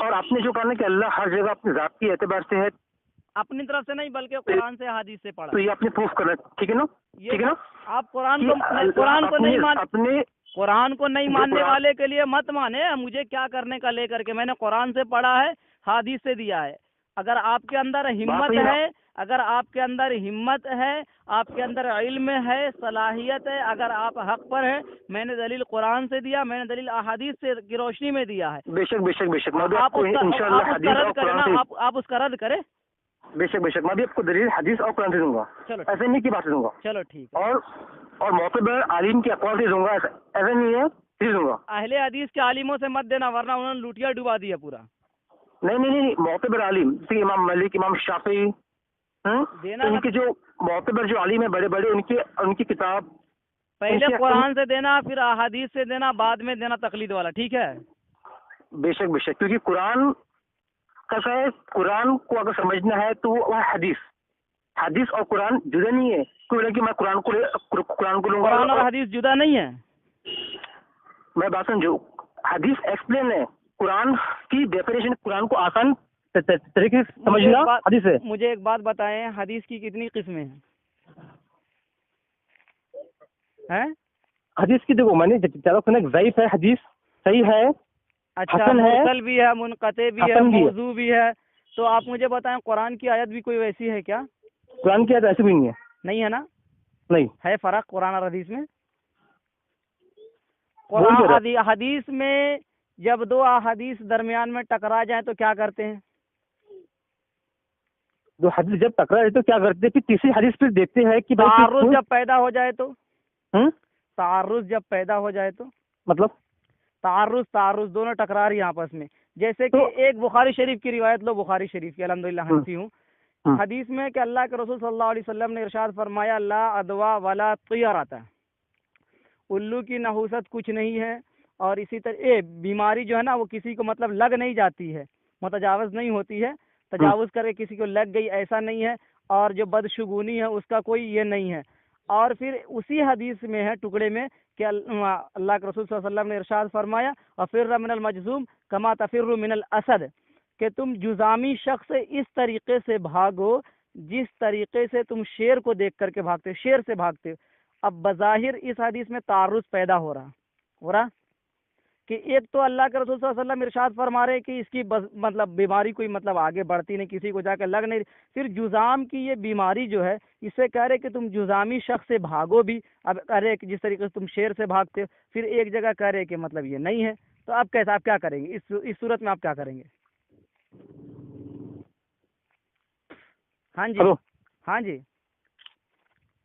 اور آپ نے جو کہا نا کہ اللہ ہر جگہ اپنی ذات کے اعتبار سے ہے، اپنی طرف سے نہیں بلکہ قرآن سے حدیث سے پڑھا. تو یہ آپ نے پروف کرنا، ٹھیک ہے نا، ٹھیک ہے نا. آپ قرآن کو نہیں اپنے قرآن کو نہیں ماننے قرآن- والے کے لیے مت مانے مجھے کیا کرنے کا لے کر کے. میں نے قرآن سے پڑھا ہے، حدیث سے دیا ہے. اگر آپ کے اندر ہمت ہے، اگر آپ کے اندر ہمت ہے، آپ کے اندر علم ہے، صلاحیت ہے، اگر آپ حق پر ہے، میں نے دلیل قرآن سے دیا، میں نے دلیل احادیث سے کی روشنی میں دیا ہے. بے شک بے شک بے شک، میں بھی آپ آپ کو اس کا انشاءاللہ آپ اس حدیث کا اور رد کریں قرآن نا، سے، آپ اس کا رد کریں. بے شک بے شک، میں بھی آپ کو دلیل حدیث اور قرآن سے دوں گا. چلو ایسے نہیں کی بات سے دوں گا. چلو ٹھیک ہے. اور معتبر عالم کے اقوال سے دوں گا، ایسا نہیں ہے، پھر دوں گا. اہل حدیث کے عالموں سے مت دینا ورنہ انہوں نے لوٹیا ڈبا دیا پورا. نہیں، معتبر عالم جیسے امام مالک، امام شافعی، دینا ان کے جو معتبر جو عالم ہیں بڑے بڑے، ان کی کتاب پہلے ان کے- قرآن سے دینا، پھر احادیث سے دینا، بعد میں دینا تقلید والا. ٹھیک ہے. بے شک بے شک، کیونکہ قرآن کیسا ہے، قرآن کو اگر سمجھنا ہے تو وہ حدیث اور قرآن جدا نہیں ہے. کوئی بولے کہ میں قرآن کو لوں گا، قرآن اور حدیث جدا نہیں ہے. میں بات سمجھو، حدیث ایکسپلین ہے، قرآن کی ڈیفینیشن، قرآن کو آسان طریقے سے سمجھنا حدیث ہے. مجھے ایک بات بتائیں، حدیث کی کتنی قسمیں ہیں؟ حدیث کی دیکھو، میں نے زیادہ سنا، ضعیف ہے حدیث، صحیح ہے، اچھا، حسن ہے، مرسل بھی ہے، منقطع بھی ہے، حسن بھی ہے. موضوع بھی ہے. تو آپ مجھے بتائیں قرآن کی آیت بھی کوئی ویسی ہے کیا؟ قرآن کی آیت ایسی بھی نہیں ہے. نہیں ہے نا. نہیں ہے فرق قرآن اور حدیث میں. بول کیا رہا؟ قرآن حدیث میں جب دو احادیث درمیان میں ٹکرا جائیں تو کیا کرتے ہیں؟ جو حدیث جب ٹکرا ہے تو کیا کرتے ہیں، پھر تیسری حدیث پھر دیکھتے ہیں کہ تعارض جب پیدا ہو جائے تو ہوں؟ تعارض جب پیدا ہو جائے تو مطلب تعارض دونوں ٹکرا رہی ہیں آپس میں. جیسے کہ ایک بخاری شریف کی روایت لو، بخاری شریف کی، الحمدللہ حنفی ہوں. حدیث میں کہ اللہ کے رسول صلی اللہ علیہ وسلم نے ارشاد فرمایا، لا ادوا ولا طیرۃ، الو کی نحوست کچھ نہیں ہے، اور اسی طرح بیماری جو ہے نا وہ کسی کو مطلب لگ نہیں جاتی ہے، متجاوز نہیں ہوتی ہے، تجاوز کر کے کسی کو لگ گئی ایسا نہیں ہے، اور جو بدشگونی ہے اس کا کوئی یہ نہیں ہے. اور پھر اسی حدیث میں ہے ٹکڑے میں کہ اللہ کے رسول صلی اللہ علیہ وسلم نے ارشاد فرمایا، وفر من المجذوم کما تفر من الاسد، کہ تم جذامی شخص سے اس طریقے سے بھاگو جس طریقے سے تم شیر کو دیکھ کر کے بھاگتے، شیر سے بھاگتے. اب بظاہر اس حدیث میں تعارض پیدا ہو رہا کہ ایک تو اللہ کے رسول صلی اللہ علیہ وسلم ارشاد فرما رہے کہ اس کی مطلب بیماری کوئی مطلب آگے بڑھتی نہیں، کسی کو جا کے لگ نہیں. پھر جذام کی یہ بیماری جو ہے اس سے کہہ رہے کہ تم جذامی شخص سے بھاگو بھی، اب کہہ رہے کہ جس طریقے سے تم شیر سے بھاگتے. پھر ایک جگہ کہہ رہے کہ مطلب یہ نہیں ہے. تو اب کیسا، آپ کیا کریں گے اس صورت میں؟ آپ کیا کریں گے؟ ہاں جی ہلو، ہاں جی.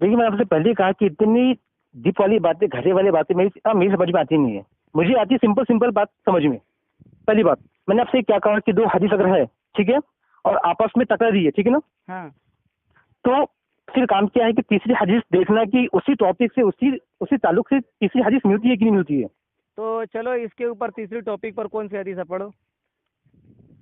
دیکھیے میں نے آپ سے پہلے کہا کہ اتنی ڈیپ والی باتیں، گھرے والی باتیں میری سمجھ میں آتی نہیں ہے. مجھے آتی سمپل بات سمجھ میں. پہلی بات میں نے آپ سے کیا کہا کہ دو حدیث اگر ہے، ٹھیک ہے، اور آپس میں ٹکرا رہی ہے، ٹھیک ہے نا، ہاں تو پھر کام کیا ہے کہ تیسری حدیث دیکھنا کہ اسی ٹاپک سے اسی تعلق سے تیسری حدیث ملتی ہے کہ نہیں ملتی ہے. تو چلو اس کے اوپر تیسری ٹاپک پر کون سی حدیث ہے پڑھو.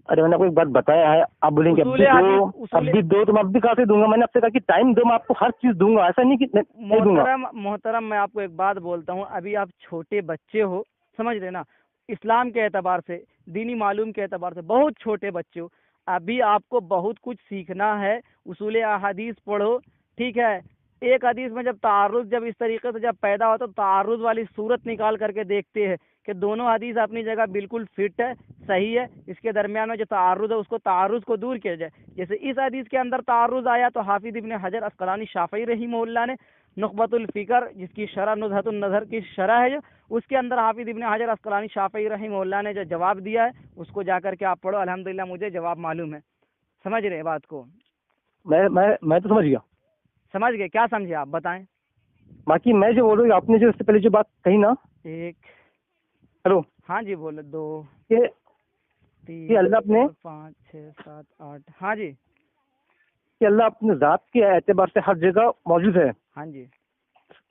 ارے میں نے آپ کو ایک بات بتایا ہے، آپ بولیں گے اب بھی دو تو میں اب بھی کہاں سے دوں گا. میں نے آپ سے کہا کہ ٹائم دو، میں آپ کو ہر چیز دوں گا، ایسا نہیں کہ نہیں دوں گا. محترم میں آپ کو ایک بات بولتا ہوں، ابھی آپ چھوٹے بچے ہو، سمجھ رہے نا، اسلام کے اعتبار سے، دینی معلوم کے اعتبار سے بہت چھوٹے بچے ہو. ابھی آپ کو بہت کچھ سیکھنا ہے. اصول احادیث پڑھو، ٹھیک ہے. ایک حدیث میں جب تعارض جب اس طریقے سے جب پیدا ہوتا تو تعارض والی صورت نکال کر کے دیکھتے ہیں کہ دونوں حدیث اپنی جگہ بالکل فٹ ہے، صحیح ہے. اس کے درمیان میں جو تعارض ہے اس کو تعارض کو دور کیا جائے. جیسے اس حدیث کے اندر تعارض آیا تو حافظ ابن حجر عسقلانی شافعی رحمہ اللہ نے نخبۃ الفکر، جس کی شرح نزہۃ النظر کی شرح ہے، جو اس کے اندر حافظ ابن حجر عسقلانی شافعی رحمہ اللہ نے جو جواب دیا ہے اس کو جا کر کے آپ پڑھو. الحمدللہ مجھے جواب معلوم ہے. سمجھ رہے بات کو؟ میں تو سمجھ گیا. سمجھ گئے؟ کیا سمجھے آپ بتائیں. باقی میں جو بول رہا ہوں، آپ نے جو اس سے پہلے جو بات کہی نا، ایک، ہلو، ہاں جی بولے، دو، کہ تین، اللہ اپنے 5 6 7 8، ہاں جی، کہ اللہ اپنے ذات کے اعتبار سے ہر جگہ موجود ہے. ہاں جی.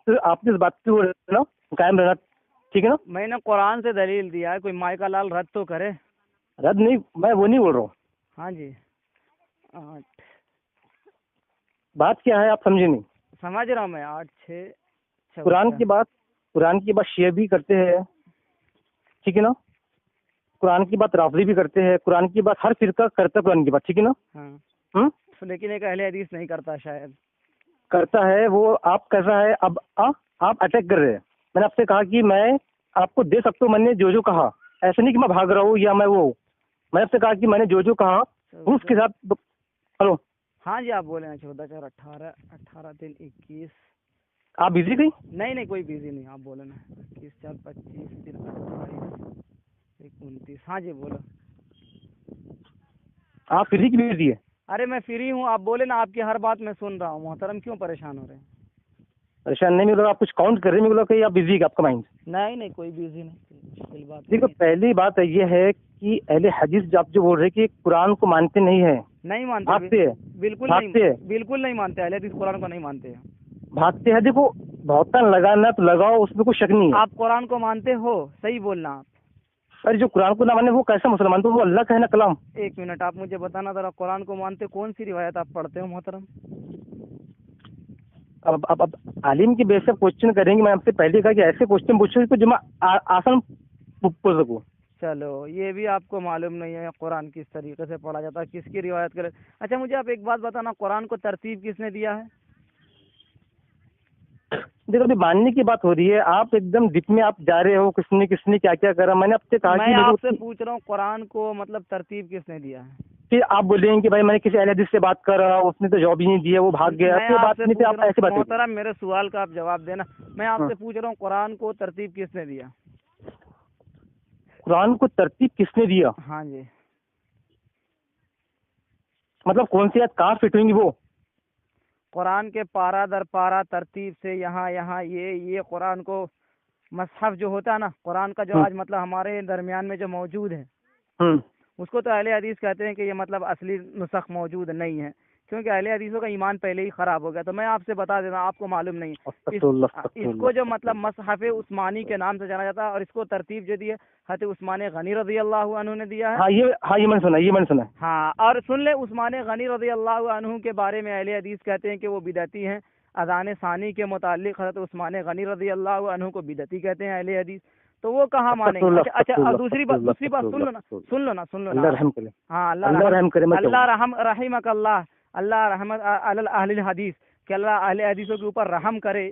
تو آپ نے اس بات کو نا قائم رہنا، ٹھیک ہے نا. میں نے قرآن سے دلیل دیا ہے، کوئی مائی کا لال رد تو کرے. رد نہیں، میں وہ نہیں بول رہا ہوں. ہاں جی. 8، بات کیا ہے آپ سمجھے نہیں. سمجھ رہا ہوں میں. 8 6 قرآن کی بات شیعہ بھی کرتے ہیں، ٹھیک ہے نا. قرآن کی بات رافضی بھی کرتے ہیں, قرآن کی بات ہر فرقہ کرتا ہے, قرآن کی بات, ٹھیک ہے نا. ہاں لیکن ایک اہل حدیث نہیں کرتا شاید. کرتا ہے وہ. آپ کیسا ہے اب آپ اٹیک کر رہے ہیں. میں نے آپ سے کہا کہ میں آپ کو دے سکتا ہوں, میں نے جو کہا, ایسا نہیں کہ میں بھاگ رہا ہوں یا میں وہ. میں نے آپ سے کہا کہ میں نے جو کہا اس کے ساتھ. ہلو, ہاں جی آپ بولے ہیں. 14/4/18 آپ بزی گئی؟ نہیں کوئی بزی نہیں, آپ بولے نا. 21/4/25 ہاں جی بولو. آپ فری کی بزی ہے؟ ارے میں فری ہوں, آپ بولے نا. آپ کی ہر بات میں سن رہا ہوں محترم, کیوں پریشان ہو رہے ہیں؟ پریشان نہیں ملا, آپ کچھ کاؤنٹ کر رہے ہیں, ملا کہ آپ بزی ہے آپ کا مائنڈ؟ نہیں کوئی بزی نہیں. بات دیکھو پہلی بات یہ ہے کہ اہل حدیث آپ جو بول رہے ہیں کہ قرآن کو مانتے نہیں ہیں. نہیں مانتے, بھاگتے ہیں, بالکل بھاگتے نہیں, ہیں, بالکل نہیں مانتے. اہل حدیث قرآن کو نہیں مانتے ہیں, بھاگتے ہیں. دیکھو بہتان لگانا تو لگاؤ, اس میں کوئی شک نہیں ہے. آپ قرآن کو مانتے ہو, صحیح بولنا آپ. ارے جو قرآن کو نہ مانے وہ کیسا مسلمان؟ تو وہ اللہ کا ہے نا کلام. ایک منٹ, آپ مجھے بتانا ذرا, قرآن کو مانتے کون سی روایت آپ پڑھتے ہو محترم؟ اب عالم کی بیس سے کوشچن کریں گے. میں آپ سے پہلے کہا کہ ایسے کوشچن پوچھو تو جو میں آسان پوچھ سکوں. چلو یہ بھی آپ کو معلوم نہیں ہے قرآن کس طریقے سے پڑھا جاتا ہے, کس کی روایت کرے. اچھا مجھے آپ ایک بات بتانا, قرآن کو ترتیب کس نے دیا ہے؟ دیکھو ابھی ماننے کی بات ہو رہی ہے, آپ ایک دم ڈپ میں آپ جا رہے ہو. کس نے کیا کیا کرا. میں نے آپ سے کہا میں کہ آپ سے پوچھ رہا ہوں قرآن کو مطلب ترتیب کس نے دیا ہے؟ پھر آپ بولیں گے کہ بھائی میں نے کسی اہل حدیث سے بات کر رہا, اس نے تو جواب ہی نہیں دیا, وہ بھاگ گیا. میں پھر آپ بات سے نہیں تھی, پوچھ آپ رہا ایسی ہوں بات ہے. محترم, میرے سوال کا آپ جواب دینا. میں آپ سے پوچھ رہا ہوں قرآن کو ترتیب کس نے دیا؟ قرآن کو ترتیب کس نے دیا؟ ہاں جی, مطلب کون سی آیت کہاں فٹ ہوئیں گی وہ؟ قرآن کے پارہ در پارہ ترتیب سے یہاں یہ قرآن کو مصحف جو ہوتا ہے نا, قرآن کا جو آج مطلب ہمارے درمیان میں جو موجود ہے, اس کو تو اہل حدیث کہتے ہیں کہ یہ مطلب اصلی نسخ موجود نہیں ہے, کیونکہ اہل حدیثوں کا ایمان پہلے ہی خراب ہو گیا. تو میں آپ سے بتا دیتا ہوں, آپ کو معلوم نہیں ہے. اس کو جو مطلب مصحف عثمانی کے نام سے جانا جاتا ہے, اور اس کو ترتیب جو دی ہے حضرت عثمان غنی رضی اللہ عنہ نے دیا ہے. ہاں یہ میں نے سنا. ہاں, اور سن لے, عثمان غنی رضی اللہ عنہ کے بارے میں اہل حدیث کہتے ہیں کہ وہ بدعتی ہیں. اذان ثانی کے متعلق حضرت عثمان غنی رضی اللہ عنہ کو بدعتی کہتے ہیں اہل حدیث. تو وہ کہاں مانیں گے؟ اچھا اور دوسری بات سن لو نا. ہاں, اللہ رحمک اللہ رحمت اہل الحدیث, کہ اللہ اہل حدیثوں کے اوپر رحم کرے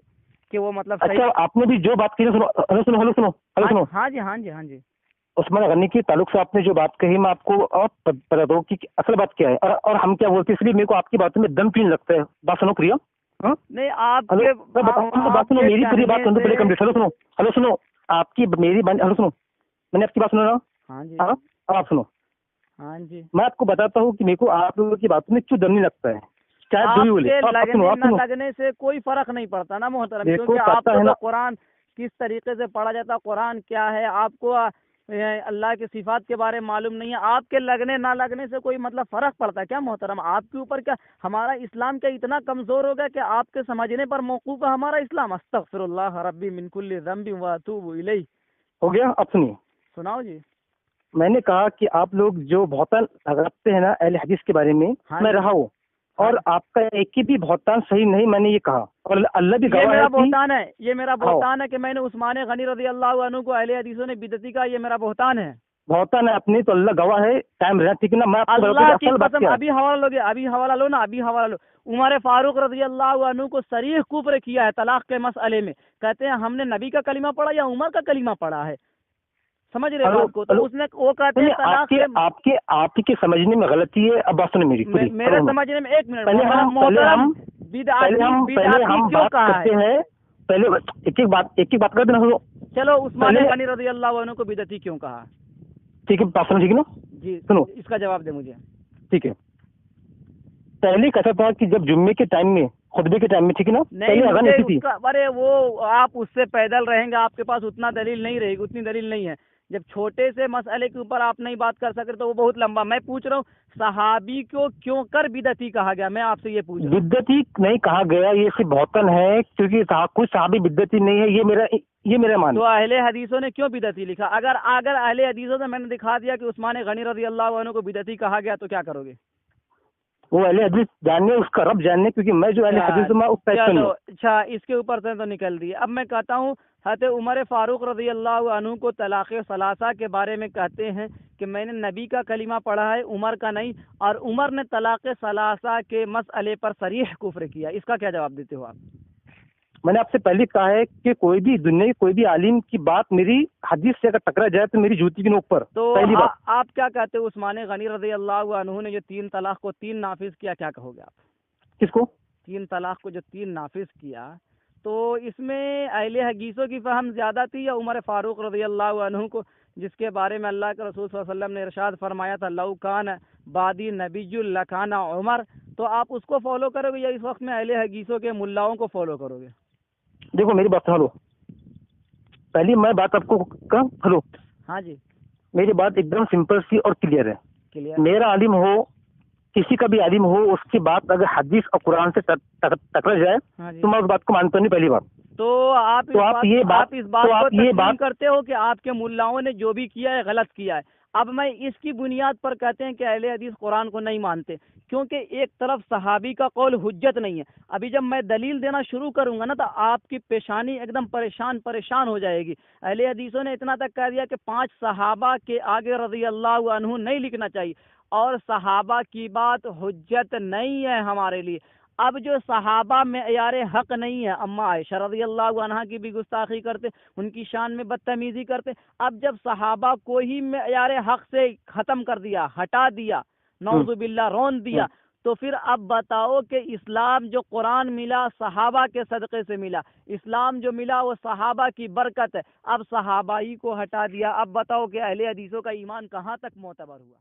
کہ وہ مطلب صحیح. اچھا آپ نے بھی جو بات کی, سنو. ہاں جی. عثمان غنی کے تعلق سے آپ نے جو بات کہی, میں آپ کو اور بتا دوں کہ اصل بات کیا ہے اور ہم کیا بولتے ہیں. اس لیے میرے کو آپ کی باتوں میں دم کیوں لگتا ہے. بات سنو پریا. نہیں آپ بات سنو, میری پوری بات سنو پہلے کمپلیٹ. ہلو سنو, آپ کی میری بات ہلو سنو, میں نے آپ کی بات سنا. ہاں جی, اب آپ سنو. ہاں جی, میں آپ کو بتاتا ہوں کہ میرے کو آپ لوگوں کی باتوں میں کیوں دم نہیں لگتا ہے. لگنے سے کوئی فرق نہیں پڑتا نا محترم, کیونکہ آپ کو تو قرآن کس طریقے سے پڑھا جاتا, قرآن کیا ہے, آپ کو اللہ کے صفات کے بارے میں معلوم نہیں ہے. آپ کے لگنے نہ لگنے سے کوئی مطلب فرق پڑتا ہے کیا محترم؟ آپ کے اوپر کیا ہمارا اسلام کیا اتنا کمزور ہو گیا کہ آپ کے سمجھنے پر موقوف ہے ہمارا اسلام؟ استغفر اللہ ربی من کل ذنب واتوب الیہ. ہو گیا. اب سنیے, سناؤ جی. میں نے کہا کہ آپ لوگ جو بہتان رکھتے ہیں نا اہل حدیث کے بارے میں, میں رہا ہوں, اور آپ کا ایک ہی بھی بہتان صحیح نہیں, میں نے یہ کہا, اور اللہ بھی گواہ ہے. یہ میرا بہتان ہے کہ میں نے عثمان غنی رضی اللہ عنہ کو اہل حدیثوں نے بدعتی کہا, یہ میرا بہتان ہے. بہتان ہے اپنی, تو اللہ گواہ ہے. ٹائم رہنا ٹھیک نا, میں اللہ کی قسم. ابھی حوالہ لو. عمر فاروق رضی اللہ عنہ کو صریح کفر کیا ہے طلاق کے مسئلے میں. کہتے ہیں ہم نے نبی کا کلمہ پڑھا یا عمر کا کلمہ پڑھا ہے. سمجھ رہے بات کو؟ تو اس نے وہ کہتے ہیں طلاق آپ کے سمجھنے میں غلطی ہے. اب بات سنیں میری, میرے سمجھنے میں. ایک منٹ, پہلے ہم بات کرتے ہیں. پہلے ایک ایک بات کرتے نا. چلو, عثمان غنی رضی اللہ عنہ کو بدعتی کیوں کہا؟ ٹھیک ہے, بات سنو, ٹھیک ہے نا. جی سنو, اس کا جواب دے مجھے. ٹھیک ہے. پہلے کیسا تھا کہ جب جمعے کے ٹائم میں, خطبے کے ٹائم میں, ٹھیک ہے نا, پہلے اذان نہیں تھی. ارے وہ آپ اس سے پیدل رہیں گے, آپ کے پاس اتنا دلیل نہیں رہے گی, اتنی دلیل نہیں ہے. جب چھوٹے سے مسئلے کے اوپر آپ نہیں بات کر سکتے تو وہ بہت لمبا. میں پوچھ رہا ہوں صحابی کو کیوں کر بدعتی کہا گیا؟ میں آپ سے یہ پوچھ رہا ہوں. بدعتی نہیں کہا گیا, یہ صرف بہتان ہے, کیونکہ کوئی صحابی بدعتی نہیں ہے. یہ میرا مان. تو اہل حدیثوں نے کیوں بدعتی لکھا؟ اگر اہل حدیثوں سے میں نے دکھا دیا کہ عثمان غنی رضی اللہ عنہ کو بدعتی کہا گیا تو کیا کرو گے؟ وہ اہل حدیث جاننے, اس کا رب جاننے, کیونکہ میں جو اہل حدیث ہوں میں اس ٹائپ کا نہیں چلو ہوں. اچھا, اس کے اوپر سے تو نکل دیے. اب میں کہتا ہوں حضرت عمر فاروق رضی اللہ عنہ کو طلاق ثلاثہ کے بارے میں کہتے ہیں کہ میں نے نبی کا کلمہ پڑھا ہے, عمر کا نہیں, اور عمر نے طلاق ثلاثہ کے مسئلے پر صریح کفر کیا. اس کا کیا جواب دیتے ہو آپ؟ میں نے آپ سے پہلے کہا ہے کہ کوئی بھی دنیا کی کوئی بھی عالم کی بات میری حدیث سے اگر ٹکرا جائے تو میری جوتی کی نوک پر. تو پہلی بات, آپ کیا کہتے ہو عثمان غنی رضی اللہ عنہ نے جو 3 طلاق کو 3 نافذ کیا, کیا کہو گے آپ؟ کس کو 3 طلاق کو جو 3 نافذ کیا, تو اس میں اہل حدیثوں کی فہم زیادہ تھی یا عمر فاروق رضی اللہ عنہ کو, جس کے بارے میں اللہ کے رسول صلی اللہ علیہ وسلم نے ارشاد فرمایا تھا لو کان بادی نبی لکان عمر, تو آپ اس کو فالو کرو گے یا اس وقت میں اہل حدیثوں کے ملاؤں کو فالو کرو گے؟ دیکھو میری بات سنو, پہلی میں بات آپ کو ہلو, ہاں جی, میری بات ایک دم سمپل سی اور کلیئر ہے. کلیئر. میرا عالم ہو, کسی کا بھی عالم ہو, اس کی بات اگر حدیث اور قرآن سے ٹکرا جائے ہاں جی, تو میں اس بات کو مانتا نہیں. پہلی بات تو آپ اس بات کو تسلیم کرتے ہو کہ آپ کے ملاؤں نے جو بھی کیا ہے غلط کیا ہے. اب میں اس کی بنیاد پر کہتے ہیں کہ اہل حدیث قرآن کو نہیں مانتے, کیونکہ ایک طرف صحابی کا قول حجت نہیں ہے. ابھی جب میں دلیل دینا شروع کروں گا نا تو آپ کی پیشانی ایک دم پریشان ہو جائے گی. اہل حدیثوں نے اتنا تک کہہ دیا کہ 5 صحابہ کے آگے رضی اللہ عنہ نہیں لکھنا چاہیے, اور صحابہ کی بات حجت نہیں ہے ہمارے لیے. اب جو صحابہ معیار حق نہیں ہے, اما عائشہ رضی اللہ عنہا کی بھی گستاخی کرتے, ان کی شان میں بدتمیزی کرتے. اب جب صحابہ کو ہی معیار حق سے ختم کر دیا, ہٹا دیا, نعوذ باللہ رون دیا, تو پھر اب بتاؤ کہ اسلام جو قرآن ملا صحابہ کے صدقے سے ملا, اسلام جو ملا وہ صحابہ کی برکت ہے. اب صحابہ ہی کو ہٹا دیا, اب بتاؤ کہ اہل حدیثوں کا ایمان کہاں تک معتبر ہوا؟